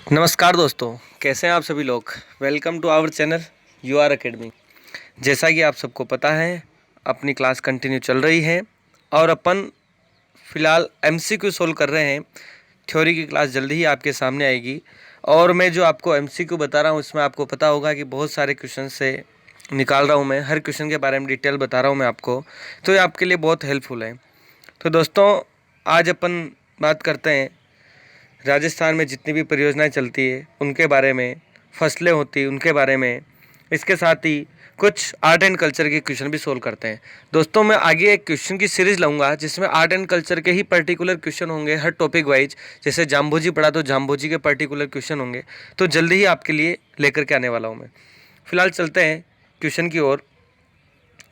नमस्कार दोस्तों, कैसे हैं आप सभी लोग। Welcome to our channel UR academy. जैसा कि आप सबको पता है, अपनी क्लास कंटिन्यू चल रही है और अपन फ़िलहाल MCQ सोल्व कर रहे हैं। थ्योरी की क्लास जल्दी ही आपके सामने आएगी और मैं जो आपको MCQ बता रहा हूँ इसमें आपको पता होगा कि बहुत सारे क्वेश्चन से निकाल रहा हूँ मैं, हर क्वेश्चन के बारे में डिटेल बता रहा हूँ मैं आपको, तो ये आपके लिए बहुत हेल्पफुल है। तो दोस्तों, आज अपन बात करते हैं राजस्थान में जितनी भी परियोजनाएं चलती है उनके बारे में, फसलें होती उनके बारे में। इसके साथ ही कुछ आर्ट एंड कल्चर के क्वेश्चन भी सोल्व करते हैं। दोस्तों, मैं आगे एक क्वेश्चन की सीरीज़ लाऊंगा जिसमें आर्ट एंड कल्चर के ही पर्टिकुलर क्वेश्चन होंगे हर टॉपिक वाइज। जैसे जाम्बोजी पढ़ा तो जाम्बोजी के पर्टिकुलर क्वेश्चन होंगे, तो जल्दी ही आपके लिए लेकर के आने वाला हूँ मैं। फिलहाल चलते हैं क्वेश्चन की ओर।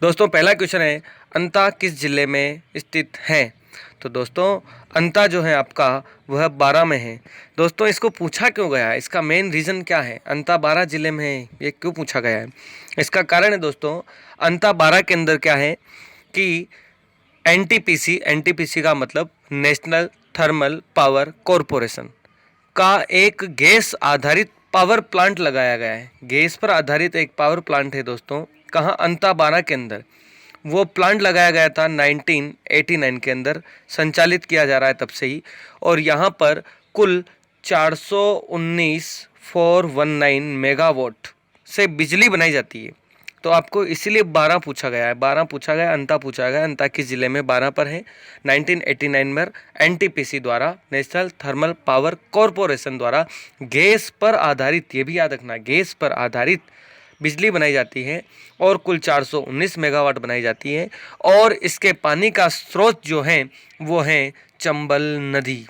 दोस्तों, पहला क्वेश्चन है, अंता किस जिले में स्थित है। तो दोस्तों, अंता जो है आपका वह 12 में है। दोस्तों, इसको पूछा क्यों गया है, इसका मेन रीज़न क्या है, अंता 12 जिले में है, ये क्यों पूछा गया है। इसका कारण है दोस्तों, अंता 12 के अंदर क्या है कि NTPC का मतलब नेशनल थर्मल पावर कॉरपोरेशन का एक गैस आधारित पावर प्लांट लगाया गया है। गैस पर आधारित एक पावर प्लांट है दोस्तों, कहाँ, अंताबाना के अंदर। वो प्लांट लगाया गया था 1989 के अंदर, संचालित किया जा रहा है तब से ही। और यहाँ पर कुल 419 मेगावाट से बिजली बनाई जाती है। तो आपको इसीलिए 12 पूछा गया है, 12 पूछा गया, अंता पूछा गया। अंता किस जिले में, 12 पर है। 1989 में NTPC द्वारा, नेशनल थर्मल पावर कॉरपोरेशन द्वारा गैस पर आधारित, ये भी याद रखना, गैस पर आधारित बिजली बनाई जाती है और कुल 419 मेगावाट बनाई जाती है। और इसके पानी का स्रोत जो है वो है चंबल नदी।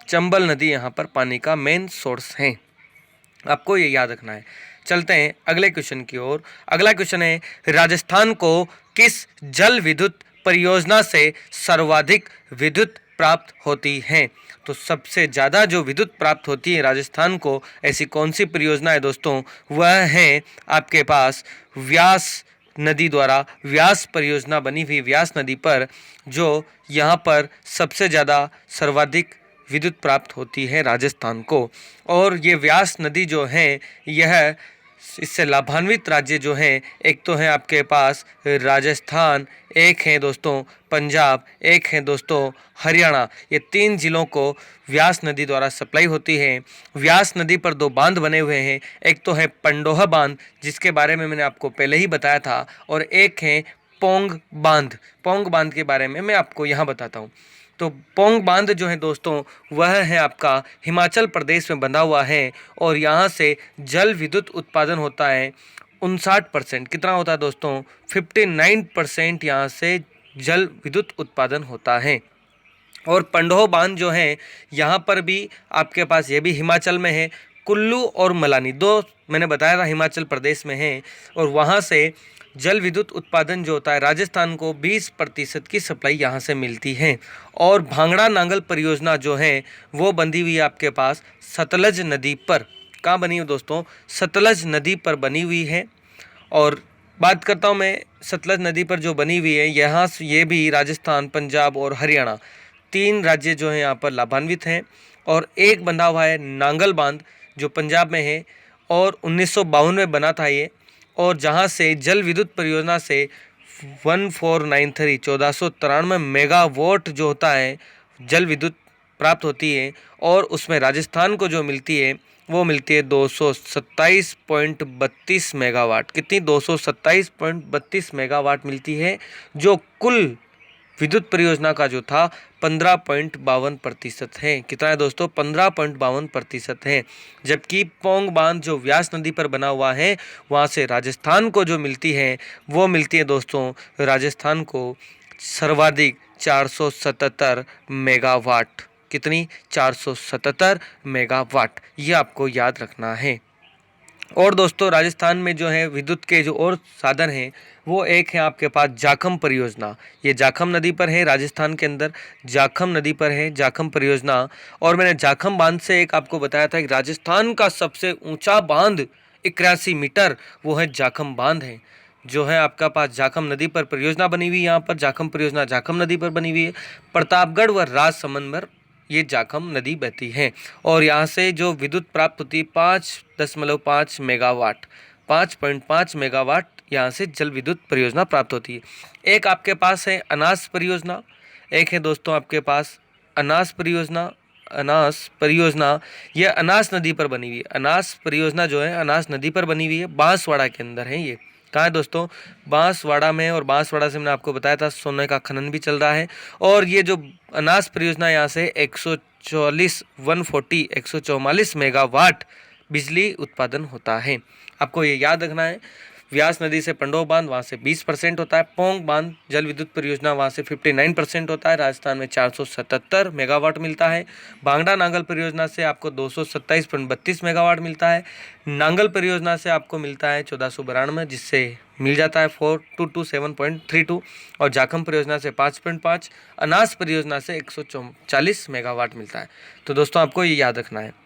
चंबल नदी यहाँ पर पानी का मेन सोर्स है, आपको ये याद रखना है। चलते हैं अगले क्वेश्चन की ओर। अगला क्वेश्चन है, राजस्थान को किस जल विद्युत परियोजना से सर्वाधिक विद्युत प्राप्त होती है। तो सबसे ज़्यादा जो विद्युत प्राप्त होती है राजस्थान को, ऐसी कौन सी परियोजना है दोस्तों, वह है आपके पास व्यास नदी द्वारा, व्यास परियोजना बनी हुई व्यास नदी पर, जो यहाँ पर सबसे ज़्यादा सर्वाधिक विद्युत प्राप्त होती है राजस्थान को। और ये व्यास नदी जो है, यह इससे लाभान्वित राज्य जो हैं, एक तो है आपके पास राजस्थान, एक है दोस्तों पंजाब, एक है दोस्तों हरियाणा। ये 3 जिलों को व्यास नदी द्वारा सप्लाई होती है। व्यास नदी पर 2 बांध बने हुए हैं, एक तो है पंडोह बांध जिसके बारे में मैंने आपको पहले ही बताया था, और एक है पोंग बांध। पोंग बांध के बारे में मैं आपको यहाँ बताता हूँ। तो पोंग बांध जो है दोस्तों, वह है आपका हिमाचल प्रदेश में बंधा हुआ है और यहाँ से जल विद्युत उत्पादन होता है 59%। कितना होता है दोस्तों, 59% यहाँ से जल विद्युत उत्पादन होता है। और पंडोह बांध जो है, यहाँ पर भी आपके पास, ये भी हिमाचल में है। कुल्लू और मलानी, 2 मैंने बताया था हिमाचल प्रदेश में है। और वहाँ से जल विद्युत उत्पादन जो होता है, राजस्थान को 20% की सप्लाई यहाँ से मिलती है। और भांगड़ा नांगल परियोजना जो है वो बंधी हुई है आपके पास सतलज नदी पर। कहाँ बनी है दोस्तों, सतलज नदी पर बनी हुई है। और बात करता हूँ मैं सतलज नदी पर जो बनी हुई है, यहाँ से ये भी राजस्थान, पंजाब और हरियाणा, 3 राज्य जो हैं यहाँ पर लाभान्वित हैं। और एक बंधा हुआ है नांगल बांध जो पंजाब में है और 1952 में बना था ये। और जहाँ से जल विद्युत परियोजना से 1493 मेगावाट जो होता है जल विद्युत प्राप्त होती है। और उसमें राजस्थान को जो मिलती है वो मिलती है 227.32 मेगावाट। कितनी, 227.32 मेगावाट मिलती है, जो कुल विद्युत परियोजना का जो था 15.52% है। कितना है दोस्तों, 15.52% है। जबकि पोंग बांध जो व्यास नदी पर बना हुआ है, वहाँ से राजस्थान को जो मिलती है वो मिलती है दोस्तों, राजस्थान को सर्वाधिक 477 मेगावाट। कितनी, 477 मेगावाट, ये आपको याद रखना है। और दोस्तों, राजस्थान में जो है विद्युत के जो और साधन हैं, वो एक है आपके पास जाखम परियोजना। ये जाखम नदी पर है, राजस्थान के अंदर जाखम नदी पर है जाखम परियोजना। और मैंने जाखम बांध से एक आपको बताया था कि राजस्थान का सबसे ऊंचा बांध 81 मीटर, वो है जाखम बांध है, जो है आपका पास जाखम नदी पर परियोजना बनी हुई है। यहाँ पर जाखम परियोजना जाखम नदी पर बनी हुई है। प्रतापगढ़ व राजसमंद में ये जाखम नदी बहती है और यहाँ से जो विद्युत प्राप्त होती है 5.5 मेगावाट, 5.5 मेगावाट यहाँ से जल विद्युत परियोजना प्राप्त होती है। एक आपके पास है अनास परियोजना, एक है दोस्तों आपके पास अनास परियोजना। अनास परियोजना यह अनास नदी पर बनी हुई है। अनास परियोजना जो है अनास नदी पर बनी हुई है, बांसवाड़ा के अंदर है। ये कहाँ है दोस्तों? बांसवाड़ा में। और बांसवाड़ा से मैंने आपको बताया था सोने का खनन भी चल रहा है। और ये जो अनास परियोजना यहाँ से 144 मेगावाट बिजली उत्पादन होता है। आपको ये याद रखना है। व्यास नदी से पंडोह बांध वहाँ से 20% होता है। पोंग बांध जल विद्युत परियोजना वहाँ से 59% होता है। राजस्थान में 477 मेगावाट मिलता है। भांगड़ा नांगल परियोजना से आपको 227.32 मेगावाट मिलता है। नांगल परियोजना से आपको मिलता है 1492, जिससे मिल जाता है 4227.32। और जाखम परियोजना से 5.5, अनास परियोजना से 140 मेगावाट मिलता है। तो दोस्तों आपको ये याद रखना है।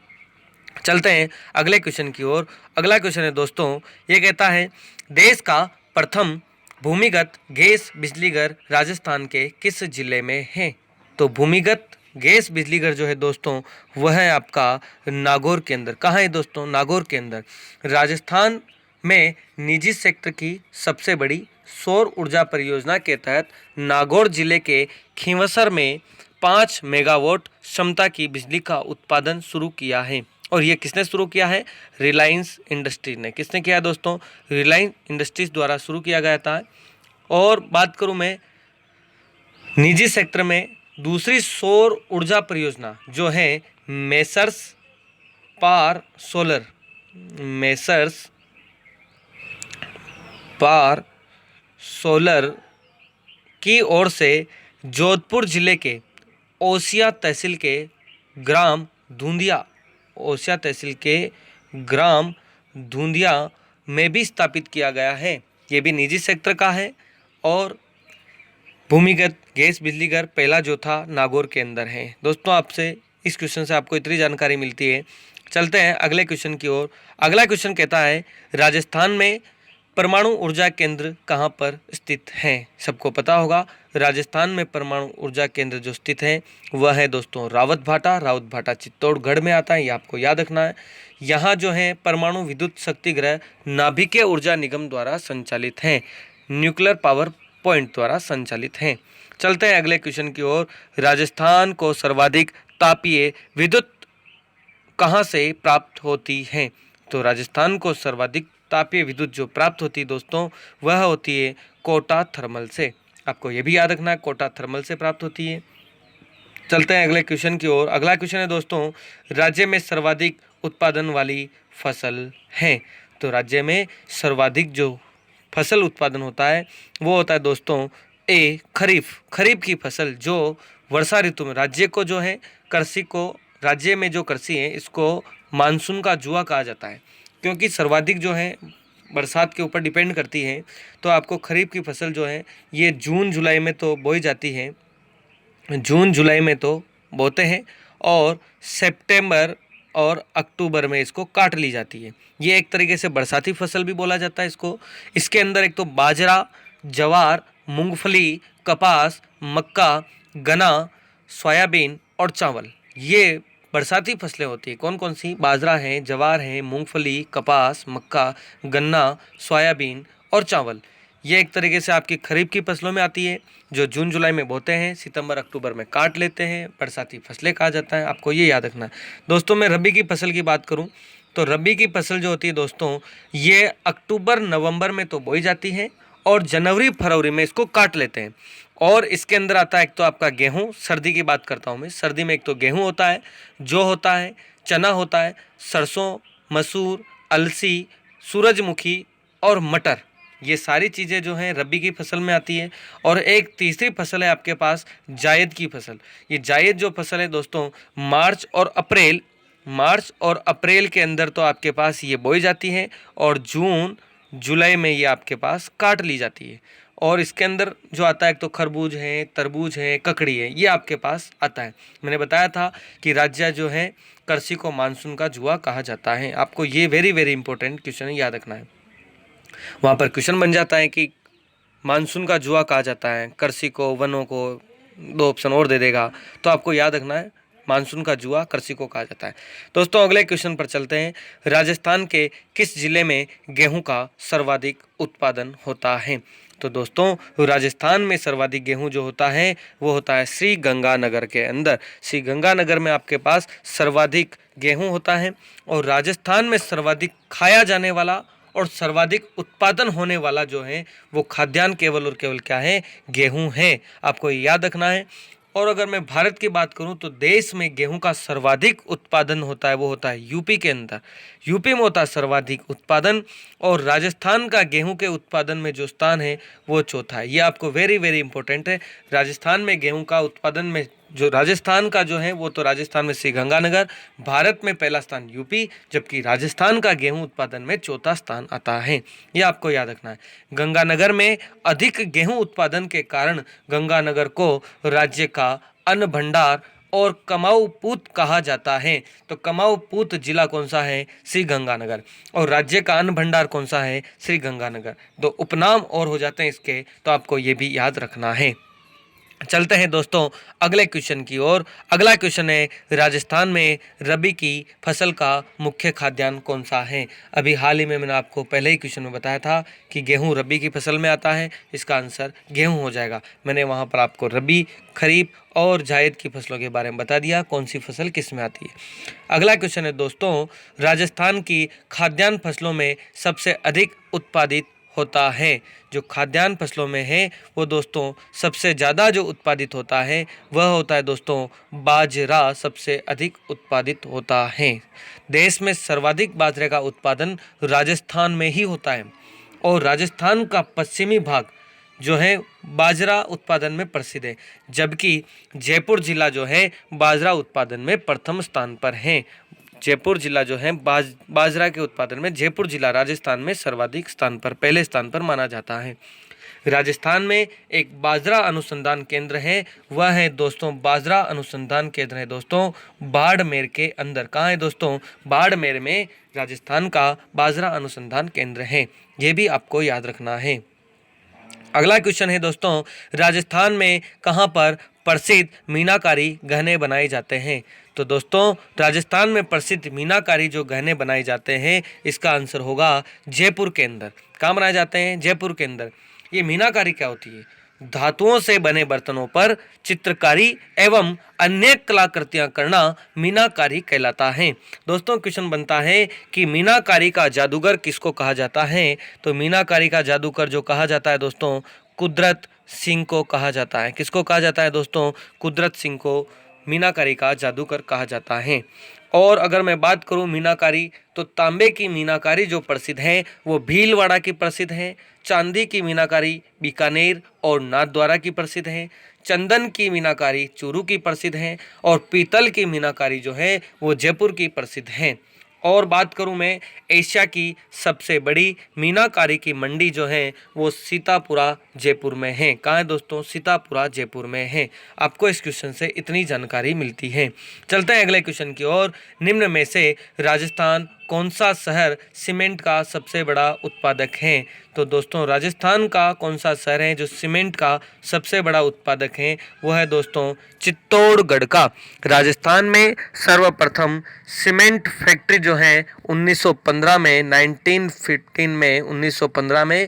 चलते हैं अगले क्वेश्चन की ओर। अगला क्वेश्चन है दोस्तों, ये कहता है देश का प्रथम भूमिगत गैस बिजली घर राजस्थान के किस जिले में है? तो भूमिगत गैस बिजली घर जो है दोस्तों वह है आपका नागौर के अंदर। कहाँ है दोस्तों? नागौर के अंदर। राजस्थान में निजी सेक्टर की सबसे बड़ी सौर ऊर्जा परियोजना के तहत नागौर जिले के खींवसर में 5 मेगावाट क्षमता की बिजली का उत्पादन शुरू किया है। और ये किसने शुरू किया है? रिलायंस इंडस्ट्रीज ने। किसने किया दोस्तों? रिलायंस इंडस्ट्रीज द्वारा शुरू किया गया था। और बात करूं मैं निजी सेक्टर में दूसरी सौर ऊर्जा परियोजना जो है मेसर्स पार सोलर, मेसर्स पार सोलर की ओर से जोधपुर जिले के ओसिया तहसील के ग्राम धुंधिया, ओसिया तहसील के ग्राम धुंधिया में भी स्थापित किया गया है। ये भी निजी सेक्टर का है। और भूमिगत गैस बिजली घर पहला जो था नागौर के अंदर है। दोस्तों आपसे इस क्वेश्चन से आपको इतनी जानकारी मिलती है। चलते हैं अगले क्वेश्चन की ओर। अगला क्वेश्चन कहता है राजस्थान में परमाणु ऊर्जा केंद्र कहाँ पर स्थित हैं? सबको पता होगा राजस्थान में परमाणु ऊर्जा केंद्र जो स्थित है वह है दोस्तों रावत भाटा चित्तौड़गढ़ में आता है। ये आपको याद रखना है। यहाँ जो है परमाणु विद्युत शक्ति गृह नाभिकीय ऊर्जा निगम द्वारा संचालित हैं, न्यूक्लियर पावर पॉइंट द्वारा संचालित हैं। चलते हैं अगले क्वेश्चन की ओर। राजस्थान को सर्वाधिक तापीय विद्युत कहाँ से प्राप्त होती है? तो राजस्थान को सर्वाधिक तापीय विद्युत जो प्राप्त होती है दोस्तों वह होती है कोटा थर्मल से। आपको ये भी याद रखना है, कोटा थर्मल से प्राप्त होती है। चलते हैं अगले क्वेश्चन की ओर। अगला क्वेश्चन है दोस्तों राज्य में सर्वाधिक उत्पादन वाली फसल है। तो राज्य में सर्वाधिक जो फसल उत्पादन होता है वो होता है दोस्तों ए खरीफ की फसल जो वर्षा ऋतु में राज्य को जो है कृषि को, राज्य में जो कृषि है इसको मानसून का जुआ कहा जाता है, क्योंकि सर्वाधिक जो है बरसात के ऊपर डिपेंड करती है। तो आपको खरीफ की फसल जो है ये जून जुलाई में तो बोई जाती है, जून जुलाई में तो बोते हैं और सितंबर और अक्टूबर में इसको काट ली जाती है। ये एक तरीके से बरसाती फसल भी बोला जाता है इसको। इसके अंदर एक तो बाजरा, जवार, मूंगफली, कपास, मक्का, गन्ना, सोयाबीन और चावल, ये बरसाती फसलें होती है। कौन कौन सी? बाजरा है, जवार है, मूंगफली, कपास, मक्का, गन्ना, सोयाबीन और चावल। ये एक तरीके से आपकी खरीफ की फसलों में आती है जो जून जुलाई में बोते हैं, सितंबर अक्टूबर में काट लेते हैं, बरसाती फसलें कहा जाता है। आपको ये याद रखना है। दोस्तों मैं रबी की फसल की बात करूं तो रबी की फसल जो होती है दोस्तों ये अक्टूबर नवंबर में तो बोई जाती है और जनवरी फरवरी में इसको काट लेते हैं। और इसके अंदर आता है एक तो आपका गेहूं, सर्दी की बात करता हूं मैं। सर्दी में एक तो गेहूं होता है, जौ होता है, चना होता है, सरसों, मसूर, अलसी, सूरजमुखी और मटर, ये सारी चीज़ें जो हैं रबी की फसल में आती है। और एक तीसरी फसल है आपके पास जायद की फसल। ये जायद जो फसल है दोस्तों मार्च और अप्रैल के अंदर तो आपके पास ये बोई जाती है और जून जुलाई में ये आपके पास काट ली जाती है। और इसके अंदर जो आता है एक तो खरबूज है, तरबूज है, ककड़ी है, ये आपके पास आता है। मैंने बताया था कि राज्य जो है कृषि को मानसून का जुआ कहा जाता है। आपको ये वेरी वेरी इंपॉर्टेंट क्वेश्चन याद रखना है। वहाँ पर क्वेश्चन बन जाता है कि मानसून का जुआ कहा जाता है कृषि को, वनों को, 2 ऑप्शन और दे देगा। तो आपको याद रखना है मानसून का जुआ कृषि को कहा जाता है। दोस्तों अगले क्वेश्चन पर चलते हैं। राजस्थान के किस जिले में गेहूं का सर्वाधिक उत्पादन होता है? तो दोस्तों राजस्थान में सर्वाधिक गेहूं जो होता है वो होता है श्री गंगानगर के अंदर। श्री गंगानगर में आपके पास सर्वाधिक गेहूं होता है। और राजस्थान में सर्वाधिक खाया जाने वाला और सर्वाधिक उत्पादन होने वाला जो है वो खाद्यान्न केवल और केवल क्या है? गेहूं है। आपको याद रखना है। और अगर मैं भारत की बात करूं तो देश में गेहूं का सर्वाधिक उत्पादन होता है वो होता है यूपी के अंदर। यूपी में होता है सर्वाधिक उत्पादन। और राजस्थान का गेहूं के उत्पादन में जो स्थान है वो चौथा है। ये आपको वेरी वेरी इंपॉर्टेंट है। राजस्थान में गेहूं का उत्पादन में जो राजस्थान का जो है वो तो राजस्थान में श्री गंगानगर, भारत में पहला स्थान यूपी, जबकि राजस्थान का गेहूं उत्पादन में चौथा स्थान आता है। ये आपको याद रखना है। गंगानगर में अधिक गेहूं उत्पादन के कारण गंगानगर को राज्य का अन्न भंडार और कमाऊ पूत कहा जाता है। तो कमाऊ पूत जिला कौन सा है? श्री गंगानगर। और राज्य का अन्न भंडार कौन सा है? श्री गंगानगर। तो उपनाम और हो जाते हैं इसके, तो आपको ये भी याद रखना है। चलते हैं दोस्तों अगले क्वेश्चन की ओर। अगला क्वेश्चन है राजस्थान में रबी की फसल का मुख्य खाद्यान्न कौन सा है? अभी हाल ही में मैंने आपको पहले ही क्वेश्चन में बताया था कि गेहूं रबी की फसल में आता है। इसका आंसर गेहूं हो जाएगा। मैंने वहां पर आपको रबी, खरीफ और जायद की फसलों के बारे में बता दिया कौन सी फसल किस में आती है। अगला क्वेश्चन है दोस्तों राजस्थान की खाद्यान्न फसलों में सबसे अधिक उत्पादित होता है। जो खाद्यान्न फसलों में है वो दोस्तों सबसे ज़्यादा जो उत्पादित होता है वह होता है दोस्तों बाजरा सबसे अधिक उत्पादित होता है। देश में सर्वाधिक बाजरे का उत्पादन राजस्थान में ही होता है। और राजस्थान का पश्चिमी भाग जो है बाजरा उत्पादन में प्रसिद्ध है, जबकि जयपुर जिला जो है बाजरा उत्पादन में प्रथम स्थान पर है। जयपुर जिला जो है बाजरा के उत्पादन में जयपुर जिला राजस्थान में सर्वाधिक स्थान पर, पहले स्थान पर माना जाता है। राजस्थान में एक बाजरा अनुसंधान केंद्र है, वह है दोस्तों बाजरा अनुसंधान केंद्र है दोस्तों बाड़मेर के अंदर। कहाँ है दोस्तों? बाड़मेर में राजस्थान का बाजरा अनुसंधान केंद्र है। ये भी आपको याद रखना है। अगला क्वेश्चन है दोस्तों राजस्थान में कहाँ पर प्रसिद्ध मीनाकारी गहने बनाए जाते हैं? तो दोस्तों राजस्थान में प्रसिद्ध मीनाकारी जो गहने बनाए जाते हैं इसका आंसर होगा जयपुर के अंदर। कहाँ बनाए जाते हैं? जयपुर के अंदर। ये मीनाकारी क्या होती है? धातुओं से बने बर्तनों पर चित्रकारी एवं अन्य कलाकृतियां करना मीनाकारी कहलाता है। दोस्तों क्वेश्चन बनता है कि मीनाकारी का जादूगर किसको कहा जाता है? तो मीनाकारी का जादूगर जो कहा जाता है दोस्तों कुदरत सिंह को कहा जाता है। किसको कहा जाता है दोस्तों? कुदरत सिंह को मीनाकारी का जादूगर कहा जाता है। और अगर मैं बात करूं मीनाकारी तो तांबे की मीनाकारी जो प्रसिद्ध है वो भीलवाड़ा की प्रसिद्ध है। चांदी की मीनाकारी बीकानेर और नाथद्वारा की प्रसिद्ध है। चंदन की मीनाकारी चूरू की प्रसिद्ध है। और पीतल की मीनाकारी जो है वो जयपुर की प्रसिद्ध है। और बात करूं मैं एशिया की सबसे बड़ी मीनाकारी की मंडी जो है वो सीतापुरा जयपुर में है। कहाँ है दोस्तों? सीतापुरा जयपुर में है। आपको इस क्वेश्चन से इतनी जानकारी मिलती है। चलते हैं अगले क्वेश्चन की ओर। निम्न में से राजस्थान कौन सा शहर सीमेंट का सबसे बड़ा उत्पादक है? तो दोस्तों राजस्थान का कौन सा शहर है जो सीमेंट का सबसे बड़ा उत्पादक है? वो है दोस्तों चित्तौड़गढ़ का। राजस्थान में सर्वप्रथम सीमेंट फैक्ट्री जो है 1915 में 1915 में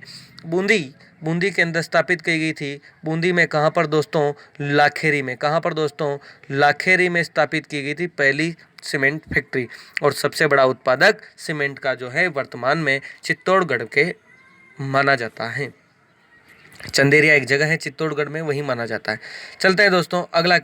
बूंदी के अंदर स्थापित की गई थी। बूंदी में कहाँ पर दोस्तों? लाखेरी में। कहाँ पर दोस्तों? लाखेरी में स्थापित की गई थी पहली सीमेंट फैक्ट्री। और सबसे बड़ा उत्पादक सीमेंट का जो है वर्तमान में चित्तौड़गढ़ के माना जाता है। चंदेरिया एक जगह है चित्तौड़गढ़ में, वही माना जाता है। चलते हैं दोस्तों अगला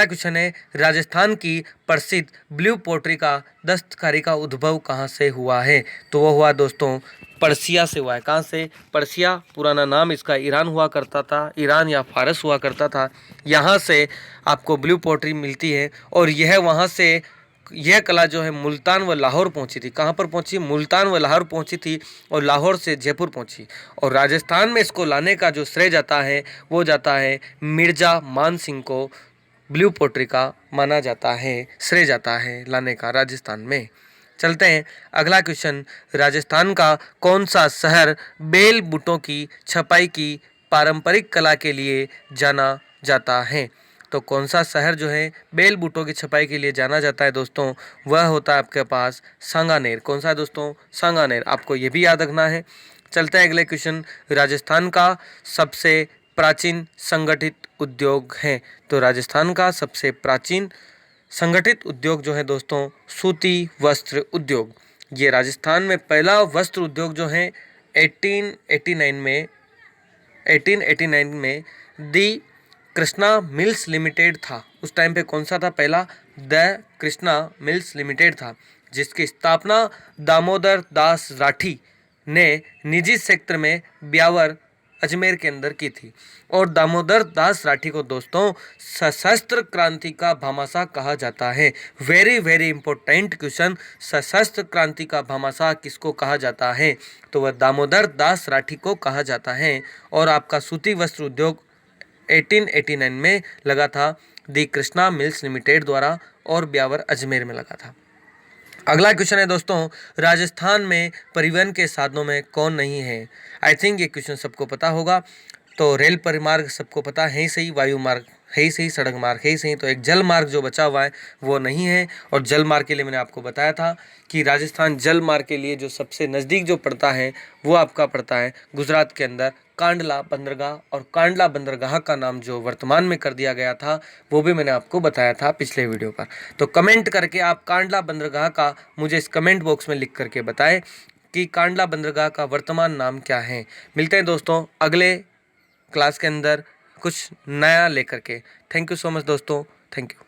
क्वेश्चन है राजस्थान की प्रसिद्ध ब्लू पोट्री का दस्तकारी का उद्भव कहाँ से हुआ है? तो वो हुआ दोस्तों पर्सिया से हुआ है। कहाँ से? पर्सिया पुराना नाम इसका ईरान हुआ करता था, ईरान या फारस हुआ करता था। यहाँ से आपको ब्लू पोट्री मिलती है। और यह वहाँ से यह कला जो है मुल्तान व लाहौर पहुंची थी। कहाँ पर पहुंची? मुल्तान व लाहौर पहुंची थी और लाहौर से जयपुर पहुंची। और राजस्थान में इसको लाने का जो श्रेय जाता है वो जाता है मिर्जा मान सिंह को। ब्लू पोट्री का माना जाता है, श्रेय जाता है लाने का राजस्थान में। चलते हैं अगला क्वेश्चन। राजस्थान का कौन सा शहर बेल बूटों की छपाई की पारंपरिक कला के लिए जाना जाता है? तो कौन सा शहर जो है बेल बूटों की छपाई के लिए जाना जाता है दोस्तों, वह होता है आपके पास सांगानेर। कौन सा है दोस्तों, सांगानेर। आपको ये भी याद रखना है। चलते हैं अगले क्वेश्चन। राजस्थान का सबसे प्राचीन संगठित उद्योग है, तो राजस्थान का सबसे प्राचीन संगठित उद्योग जो है दोस्तों, सूती वस्त्र उद्योग। ये राजस्थान में पहला वस्त्र उद्योग जो है 1889 में दी कृष्णा मिल्स लिमिटेड था। उस टाइम पे कौन सा था पहला, द कृष्णा मिल्स लिमिटेड था, जिसकी स्थापना दामोदर दास राठी ने निजी सेक्टर में ब्यावर अजमेर के अंदर की थी। और दामोदर दास राठी को दोस्तों सशस्त्र क्रांति का भामाशाह कहा जाता है। वेरी वेरी इंपॉर्टेंट क्वेश्चन, सशस्त्र क्रांति का भामाशाह किसको कहा जाता है, तो वह दामोदर दास राठी को कहा जाता है। और आपका सूती वस्त्र उद्योग 1889 में लगा था दी कृष्णा मिल्स लिमिटेड द्वारा, और ब्यावर अजमेर में लगा था। अगला क्वेश्चन है दोस्तों, राजस्थान में परिवहन के साधनों में कौन नहीं है। आई थिंक ये क्वेश्चन सबको पता होगा। तो रेल परिमार्ग सबको पता है ही सही, वायु मार्ग है ही सही, सड़क मार्ग है ही सही। तो एक जल मार्ग जो बचा हुआ है वो नहीं है। और जल मार्ग के लिए मैंने आपको बताया था कि राजस्थान जल मार्ग के लिए जो सबसे नज़दीक जो पड़ता है वो आपका पड़ता है गुजरात के अंदर कांडला बंदरगाह। और कांडला बंदरगाह का नाम जो वर्तमान में कर दिया गया था वो भी मैंने आपको बताया था पिछले वीडियो पर। तो कमेंट करके आप कांडला बंदरगाह का मुझे इस कमेंट बॉक्स में लिख करके बताएं कि कांडला बंदरगाह का वर्तमान नाम क्या है। मिलते हैं दोस्तों अगले क्लास के अंदर कुछ नया लेकर के। थैंक यू सो मच दोस्तों, थैंक यू।